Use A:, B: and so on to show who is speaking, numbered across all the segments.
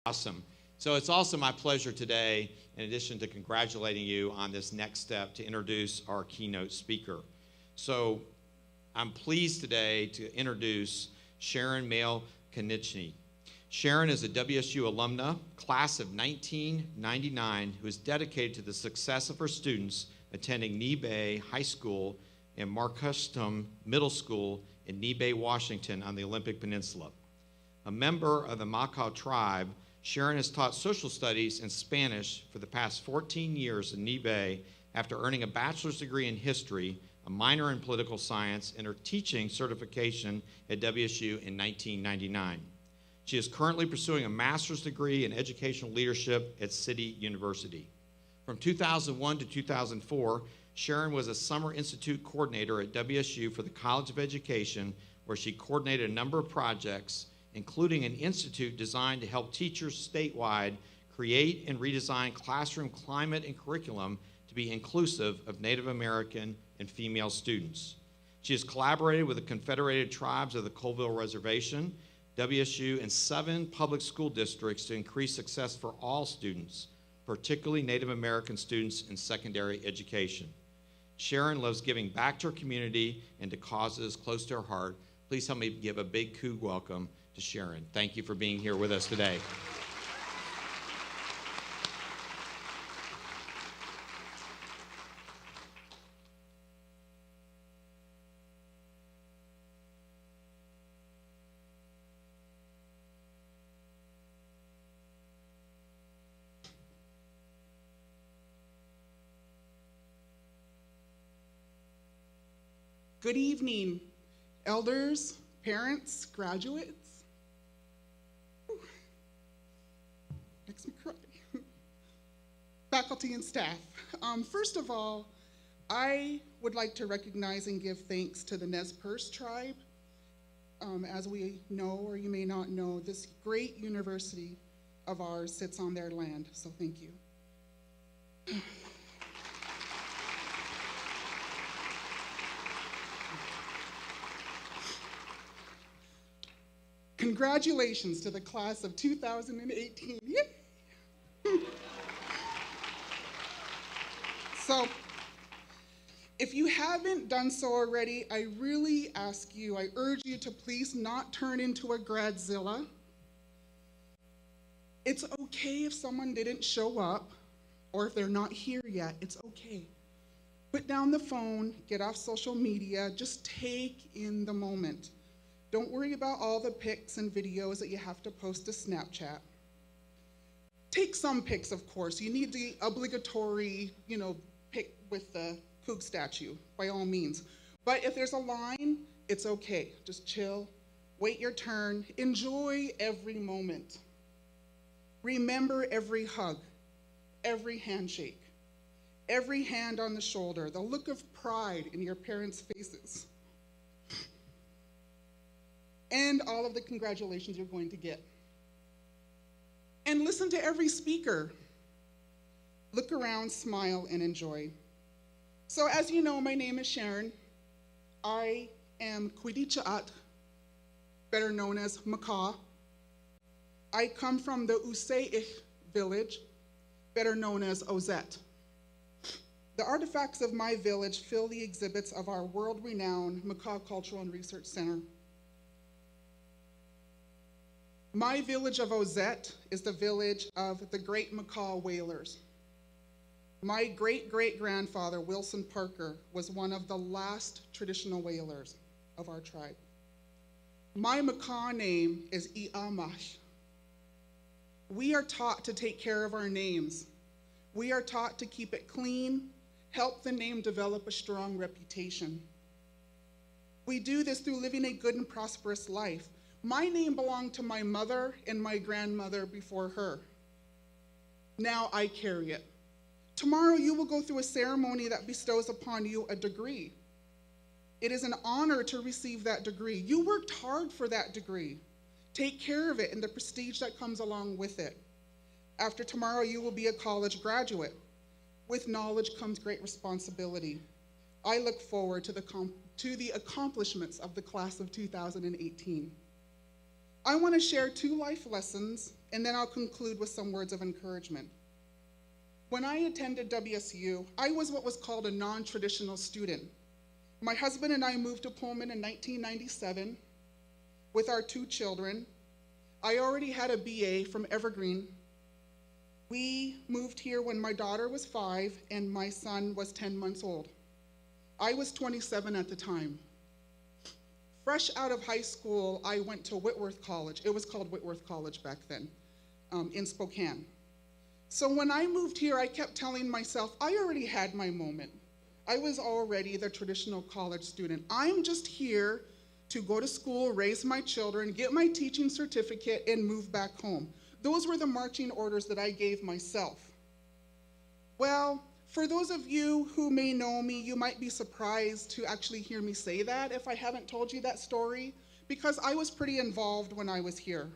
A: Awesome. So it's also my pleasure today, in addition to congratulating you on this next step, to introduce our keynote speaker. So I'm pleased today to introduce Sharon Mail-Konieczny. Sharon is a WSU alumna, class of 1999, who is dedicated to the success of her students attending Nebe High School and Marcustom Middle School in Nebe, Washington on the Olympic Peninsula. A member of the Makah tribe, Sharon has taught social studies and Spanish for the past 14 years in Nebe after earning a bachelor's degree in history, a minor in political science, and her teaching certification at WSU in 1999. She is currently pursuing a master's degree in educational leadership at City University. From 2001 to 2004, Sharon was a summer institute coordinator at WSU for the College of Education, where she coordinated a number of projects, including an institute designed to help teachers statewide create and redesign classroom climate and curriculum to be inclusive of Native American and female students. She has collaborated with the Confederated Tribes of the Colville Reservation, WSU, and 7 public school districts to increase success for all students, particularly Native American students in secondary education. Sharon loves giving back to her community and to causes close to her heart. Please help me give a big coup welcome to Sharon. Thank you for being here with us today.
B: Good evening, elders, parents, graduates. Makes me cry. Faculty and staff. First of all, I would like to recognize and give thanks to the Nez Perce tribe. As we know, or you may not know, this great university of ours sits on their land, so thank you. Congratulations to the class of 2018. So, if you haven't done so already, I really ask you, I urge you to please not turn into a Gradzilla. It's okay if someone didn't show up, or if they're not here yet, it's okay. Put down the phone, get off social media, just take in the moment. Don't worry about all the pics and videos that you have to post to Snapchat. Take some pics, of course. You need the obligatory, pic with the Coug statue, by all means. But if there's a line, it's okay. Just chill, wait your turn, enjoy every moment. Remember every hug, every handshake, every hand on the shoulder, the look of pride in your parents' faces, and all of the congratulations you're going to get. And listen to every speaker. Look around, smile, and enjoy. So as you know, my name is Sharon. I am Kwidichaat, better known as Makah. I come from the Usai'ich village, better known as Ozette. The artifacts of my village fill the exhibits of our world-renowned Makah Cultural and Research Center. My village of Ozette is the village of the great Makah whalers. My great-great-grandfather, Wilson Parker, was one of the last traditional whalers of our tribe. My Makah name is I'amash. We are taught to take care of our names. We are taught to keep it clean, help the name develop a strong reputation. We do this through living a good and prosperous life. My name belonged to my mother and my grandmother before her. Now I carry it. Tomorrow you will go through a ceremony that bestows upon you a degree. It is an honor to receive that degree. You worked hard for that degree. Take care of it and the prestige that comes along with it. After tomorrow you will be a college graduate. With knowledge comes great responsibility. I look forward to the accomplishments of the class of 2018. I want to share 2 life lessons and then I'll conclude with some words of encouragement. When I attended WSU, I was what was called a non-traditional student. My husband and I moved to Pullman in 1997 with our 2 children. I already had a BA from Evergreen. We moved here when my daughter was 5 and my son was 10 months old. I was 27 at the time. Fresh out of high school, I went to Whitworth College. It was called Whitworth College back then, in Spokane. So when I moved here, I kept telling myself, I already had my moment. I was already the traditional college student. I'm just here to go to school, raise my children, get my teaching certificate, and move back home. Those were the marching orders that I gave myself. Well, for those of you who may know me, you might be surprised to actually hear me say that if I haven't told you that story, because I was pretty involved when I was here.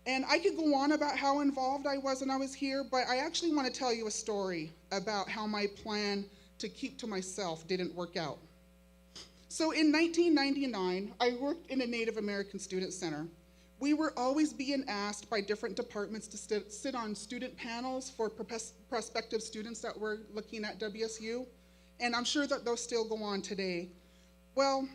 B: And I could go on about how involved I was when I was here, but I actually want to tell you a story about how my plan to keep to myself didn't work out. So in 1999, I worked in a Native American Student Center. We were always being asked by different departments to sit on student panels for prospective students that were looking at WSU, and I'm sure that those still go on today. Well,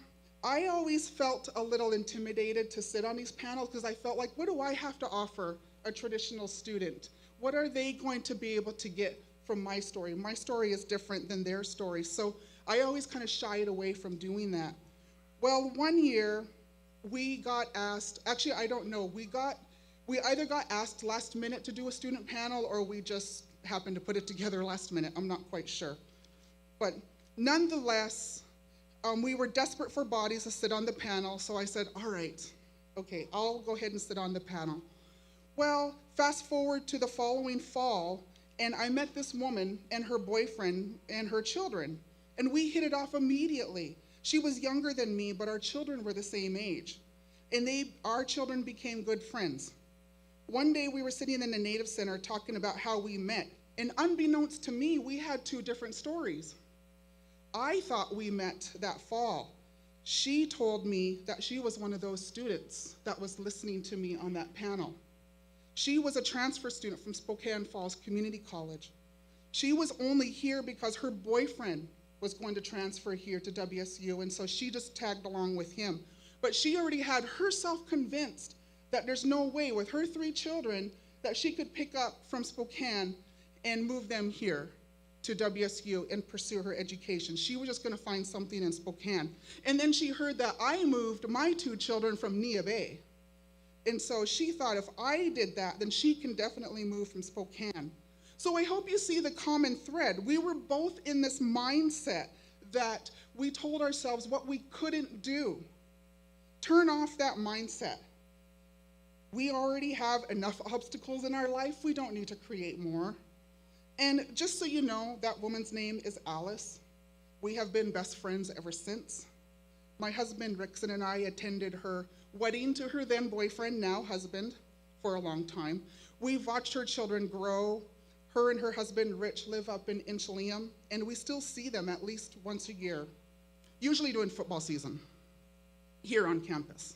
B: I always felt a little intimidated to sit on these panels because I felt like, what do I have to offer a traditional student? What are they going to be able to get from my story? My story is different than their story, so I always kind of shied away from doing that. Well, one year, we got asked, actually I don't know, we either got asked last minute to do a student panel or we just happened to put it together last minute, I'm not quite sure. But nonetheless, we were desperate for bodies to sit on the panel, so I said, all right, okay, I'll go ahead and sit on the panel. Well, fast forward to the following fall, and I met this woman and her boyfriend and her children, and we hit it off immediately. She was younger than me, but our children were the same age. And our children became good friends. One day we were sitting in the Native Center talking about how we met. And unbeknownst to me, we had 2 different stories. I thought we met that fall. She told me that she was one of those students that was listening to me on that panel. She was a transfer student from Spokane Falls Community College. She was only here because her boyfriend was going to transfer here to WSU, and so she just tagged along with him. But she already had herself convinced that there's no way with her 3 children that she could pick up from Spokane and move them here to WSU and pursue her education. She was just gonna find something in Spokane. And then she heard that I moved my 2 children from Nia Bay. And so she thought if I did that, then she can definitely move from Spokane. So I hope you see the common thread. We were both in this mindset that we told ourselves what we couldn't do. Turn off that mindset. We already have enough obstacles in our life. We don't need to create more. And just so you know, that woman's name is Alice. We have been best friends ever since. My husband, Rickson, and I attended her wedding to her then boyfriend, now husband, for a long time. We've watched her children grow. Her and her husband, Rich, live up in Inchelium, and we still see them at least once a year, usually during football season, here on campus.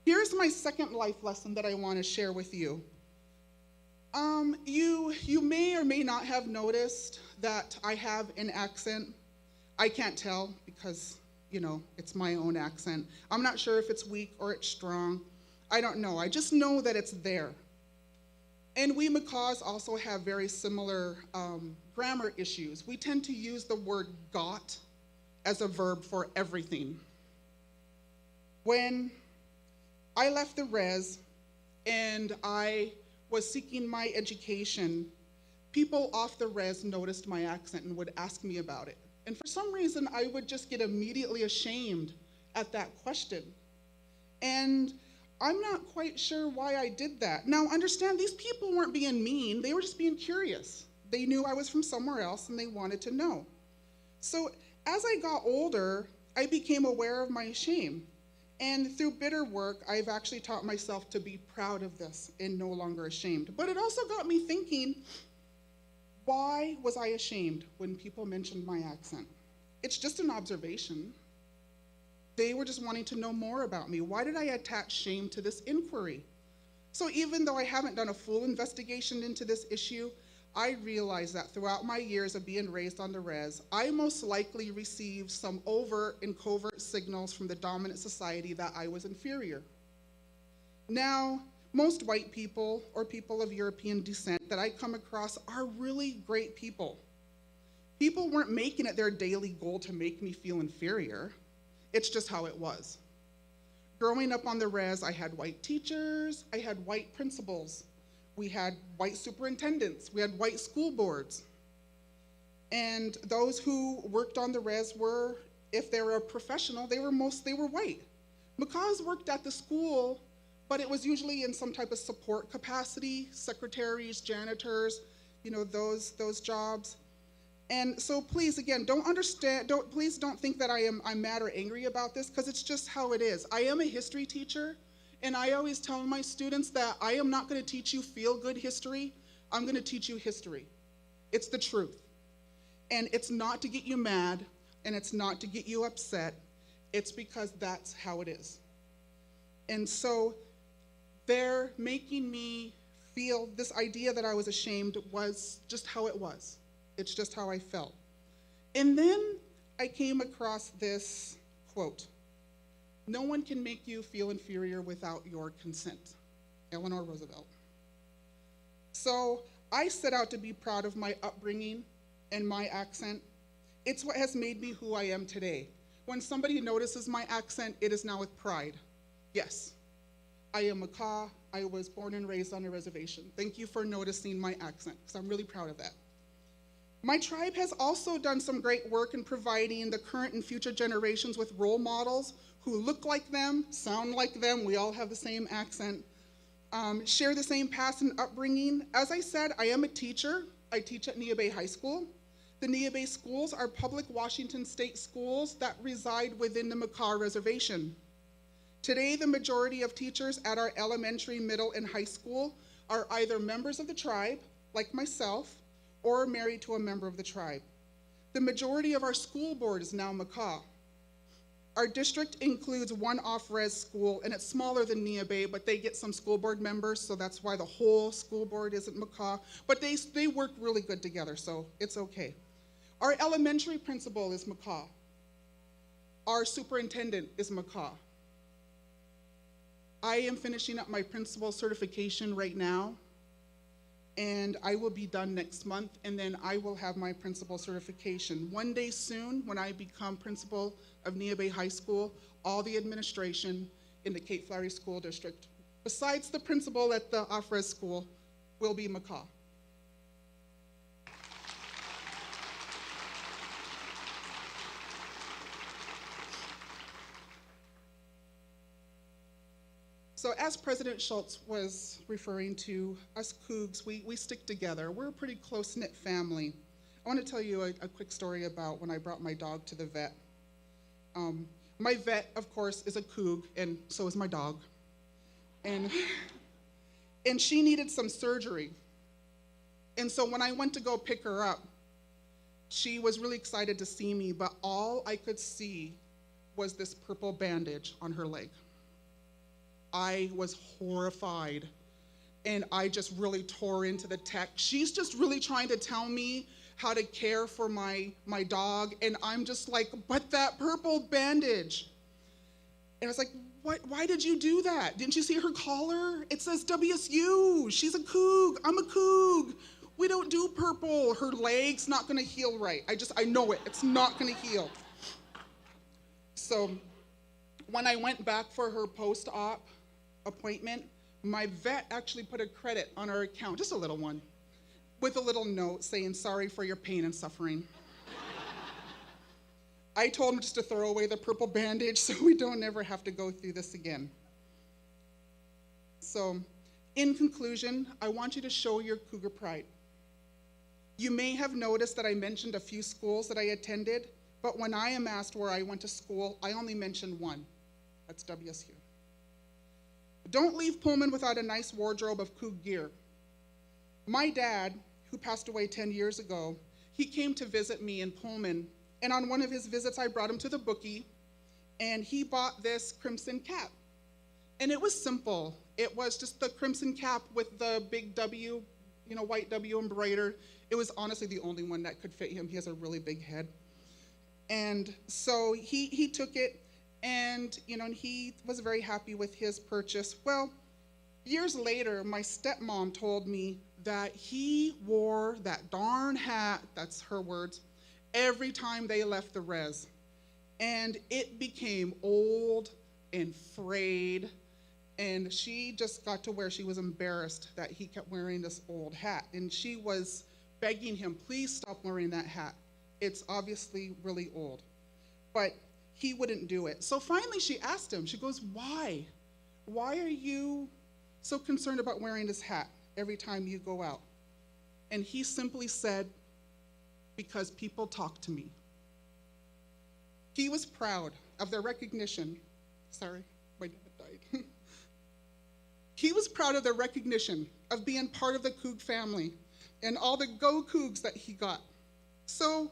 B: Here's my second life lesson that I want to share with you. You may or may not have noticed that I have an accent. I can't tell because, it's my own accent. I'm not sure if it's weak or it's strong. I don't know. I just know that it's there. And we Macaws also have very similar grammar issues. We tend to use the word got as a verb for everything. When I left the res and I was seeking my education, people off the res noticed my accent and would ask me about it. And for some reason, I would just get immediately ashamed at that question. And I'm not quite sure why I did that. Now, understand, these people weren't being mean. They were just being curious. They knew I was from somewhere else, and they wanted to know. So as I got older, I became aware of my shame. And through bitter work, I've actually taught myself to be proud of this and no longer ashamed. But it also got me thinking, why was I ashamed when people mentioned my accent? It's just an observation. They were just wanting to know more about me. Why did I attach shame to this inquiry? So even though I haven't done a full investigation into this issue, I realize that throughout my years of being raised on the res, I most likely received some overt and covert signals from the dominant society that I was inferior. Now, most white people or people of European descent that I come across are really great people. People weren't making it their daily goal to make me feel inferior. It's just how it was. Growing up on the res, I had white teachers, I had white principals, we had white superintendents, we had white school boards. And those who worked on the res were, if they were a professional, they were white. McCaws worked at the school, but it was usually in some type of support capacity, secretaries, janitors, those jobs. And so please, again, please don't think that I'm mad or angry about this, because it's just how it is. I am a history teacher, and I always tell my students that I am not going to teach you feel-good history. I'm going to teach you history. It's the truth. And it's not to get you mad, and it's not to get you upset. It's because that's how it is. And so they're making me feel this idea that I was ashamed was just how it was. It's just how I felt. And then I came across this quote: "No one can make you feel inferior without your consent." Eleanor Roosevelt. So I set out to be proud of my upbringing and my accent. It's what has made me who I am today. When somebody notices my accent, it is now with pride. Yes, I am Makah. I was born and raised on a reservation. Thank you for noticing my accent, because I'm really proud of that. My tribe has also done some great work in providing the current and future generations with role models who look like them, sound like them, we all have the same accent, share the same past and upbringing. As I said, I am a teacher. I teach at Nia Bay High School. The Nia Bay schools are public Washington state schools that reside within the Makah Reservation. Today, the majority of teachers at our elementary, middle, and high school are either members of the tribe, like myself, or married to a member of the tribe. The majority of our school board is now Makah. Our district includes one off-res school, and it's smaller than Nia Bay, but they get some school board members, so that's why the whole school board isn't Makah. But they work really good together, so it's okay. Our elementary principal is Makah. Our superintendent is Makah. I am finishing up my principal certification right now, and I will be done next month, and then I will have my principal certification. One day soon, when I become principal of Nia Bay High School, all the administration in the Cape Flowery School District, besides the principal at the off-res school, will be Makah. So as President Schultz was referring to, us Cougs, we stick together. We're a pretty close-knit family. I want to tell you a quick story about when I brought my dog to the vet. My vet, of course, is a Coug, and so is my dog. And she needed some surgery. And so when I went to go pick her up, she was really excited to see me, but all I could see was this purple bandage on her leg. I was horrified, and I just really tore into the text. She's just really trying to tell me how to care for my dog, and I'm just like, but that purple bandage. And I was like, what? Why did you do that? Didn't you see her collar? It says WSU. She's a Coug. I'm a Coug. We don't do purple. Her leg's not gonna heal right. I know it. It's not gonna heal. So when I went back for her post-op appointment, my vet actually put a credit on our account, just a little one, with a little note saying, "Sorry for your pain and suffering." I told him just to throw away the purple bandage so we don't ever have to go through this again. So, in conclusion, I want you to show your Cougar pride. You may have noticed that I mentioned a few schools that I attended, but when I am asked where I went to school, I only mention one. That's WSU. Don't leave Pullman without a nice wardrobe of Coug gear. My dad, who passed away 10 years ago, he came to visit me in Pullman, and on one of his visits, I brought him to the bookie, and he bought this crimson cap. And it was simple. It was just the crimson cap with the big W, white W embroidered. It was honestly the only one that could fit him. He has a really big head. And so he took it, and he was very happy with his purchase. Well, years later, my stepmom told me that he wore that darn hat, that's her words, every time they left the res. And it became old and frayed, and she just got to where she was embarrassed that he kept wearing this old hat. And she was begging him, please stop wearing that hat. It's obviously really old. But he wouldn't do it. So finally she asked him, she goes, why? Why are you so concerned about wearing this hat every time you go out? And he simply said, because people talk to me. He was proud of their recognition. Sorry, my dad died. He was proud of their recognition of being part of the Coug family and all the Go Cougs that he got. So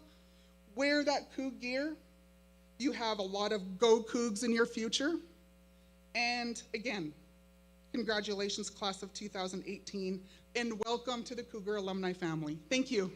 B: wear that Coug gear. You have a lot of Go Cougs in your future. And again, congratulations, class of 2018, and welcome to the Cougar alumni family. Thank you.